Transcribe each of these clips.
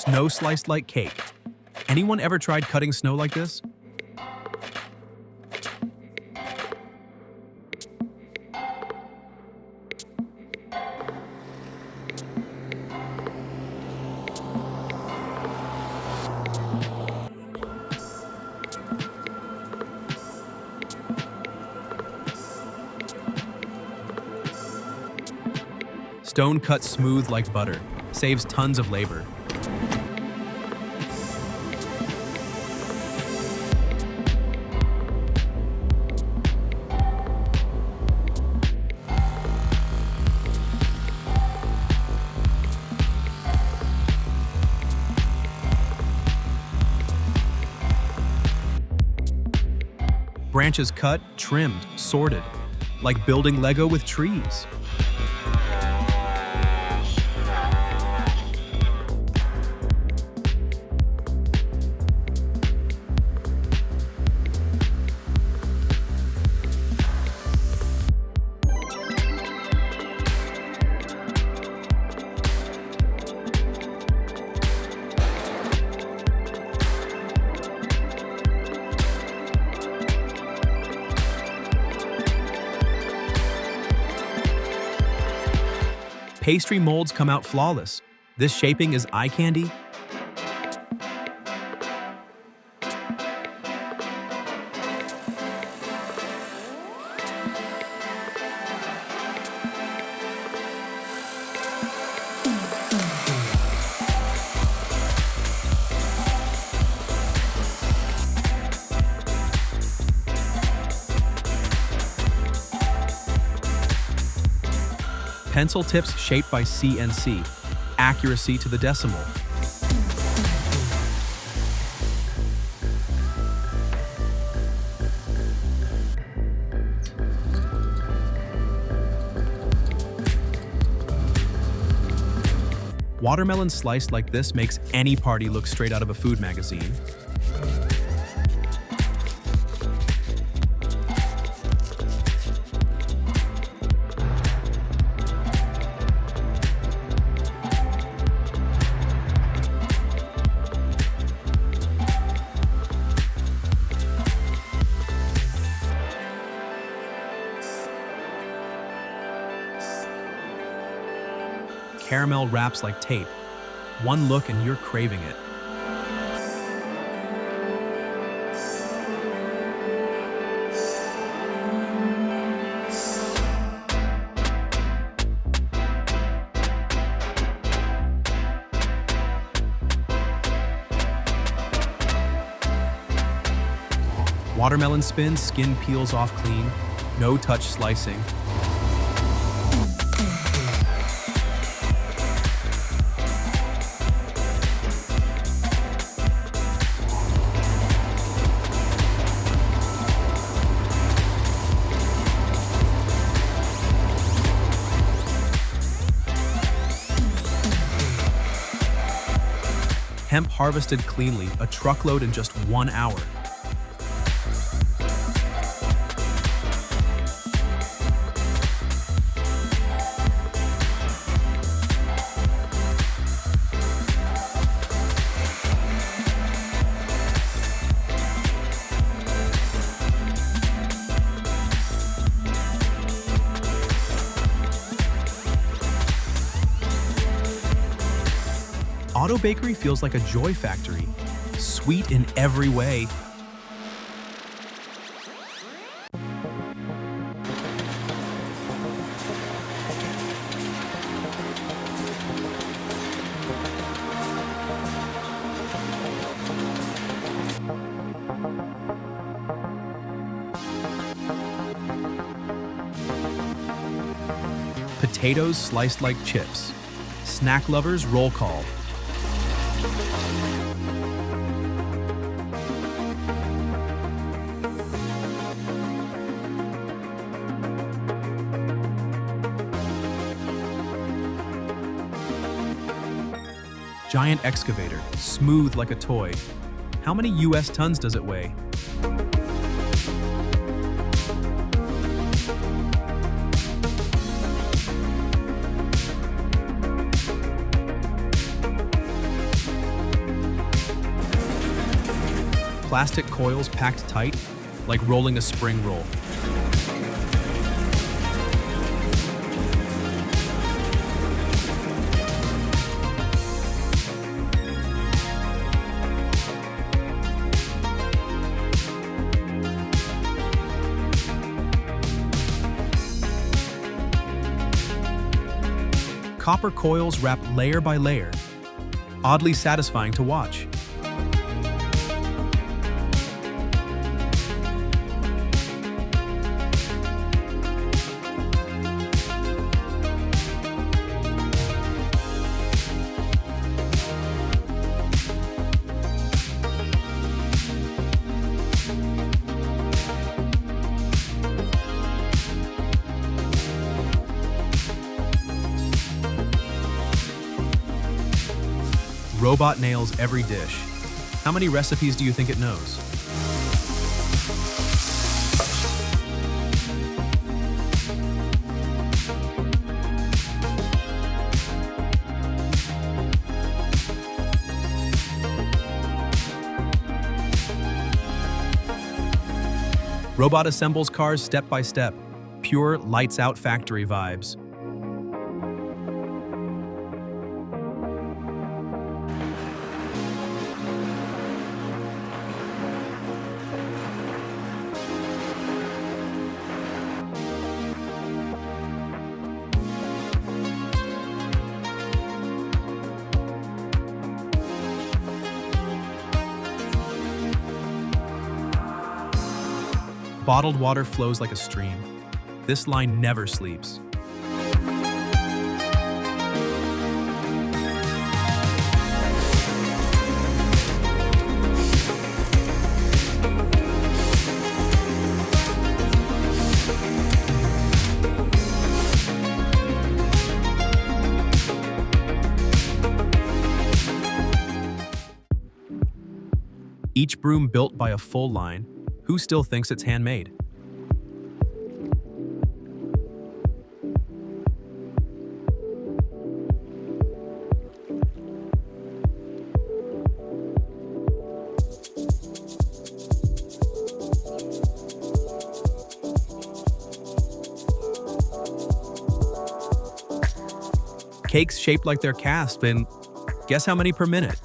Snow sliced like cake. Anyone ever tried cutting snow like this? Stone cut smooth like butter. Saves tons of labor. Branches cut, trimmed, sorted, like building Lego with trees. Pastry molds come out flawless. This shaping is eye candy. Pencil tips shaped by CNC. Accuracy to the decimal. Watermelon sliced like this makes any party look straight out of a food magazine. Caramel wraps like tape. One look and you're craving it. Watermelon spin, skin peels off clean. No touch slicing. Hemp harvested cleanly, a truckload in just 1 hour. Auto Bakery feels like a joy factory, sweet in every way. Potatoes sliced like chips. Snack lovers, roll call. Giant excavator, smooth like a toy. How many US tons does it weigh? plastic coils packed tight, like rolling a spring roll. Copper coils wrap layer by layer, oddly satisfying to watch. Robot nails every dish. How many recipes do you think it knows? Robot assembles cars step by step. Pure lights out factory vibes. Bottled water flows like a stream. This line never sleeps. Each broom built by a full line. Who still thinks it's handmade? Cakes shaped like they're cast, and guess how many per minute?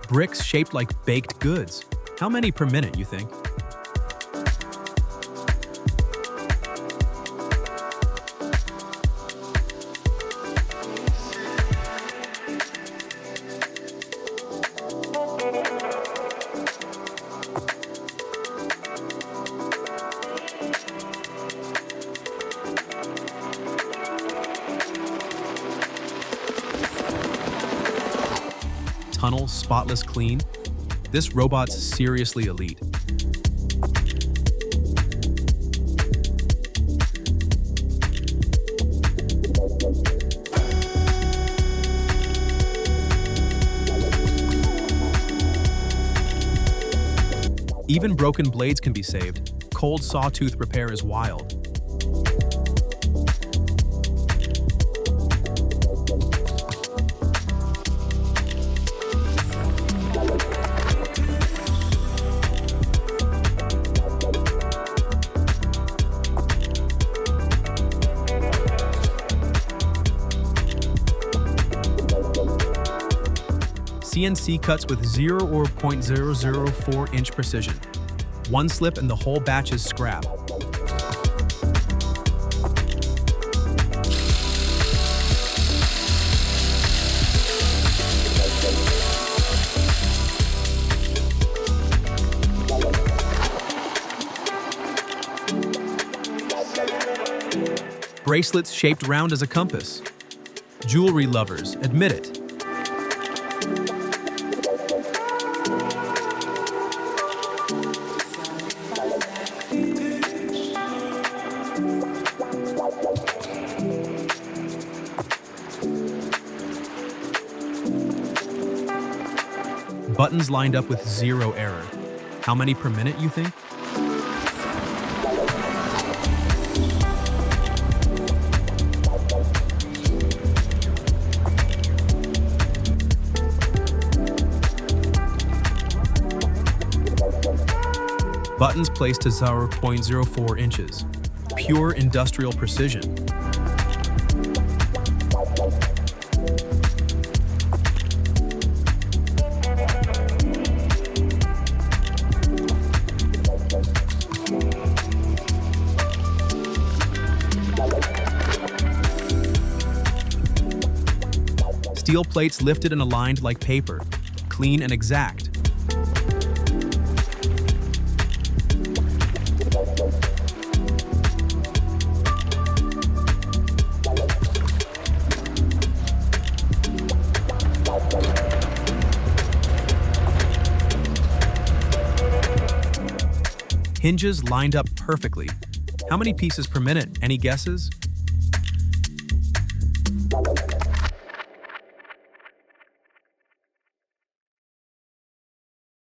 Bricks shaped like baked goods. How many per minute, you think? Tunnel, spotless clean. This robot's seriously elite. Even broken blades can be saved. Cold sawtooth repair is wild. CNC cuts with 0 or 0.004 inch precision. One slip and the whole batch is scrap. Bracelets shaped round as a compass. Jewelry lovers, admit it. Buttons lined up with 0 error. How many per minute, you think? Buttons placed to 0.04 inches. Pure industrial precision. Steel plates lifted and aligned like paper, clean and exact. Hinges lined up perfectly. How many pieces per minute? Any guesses?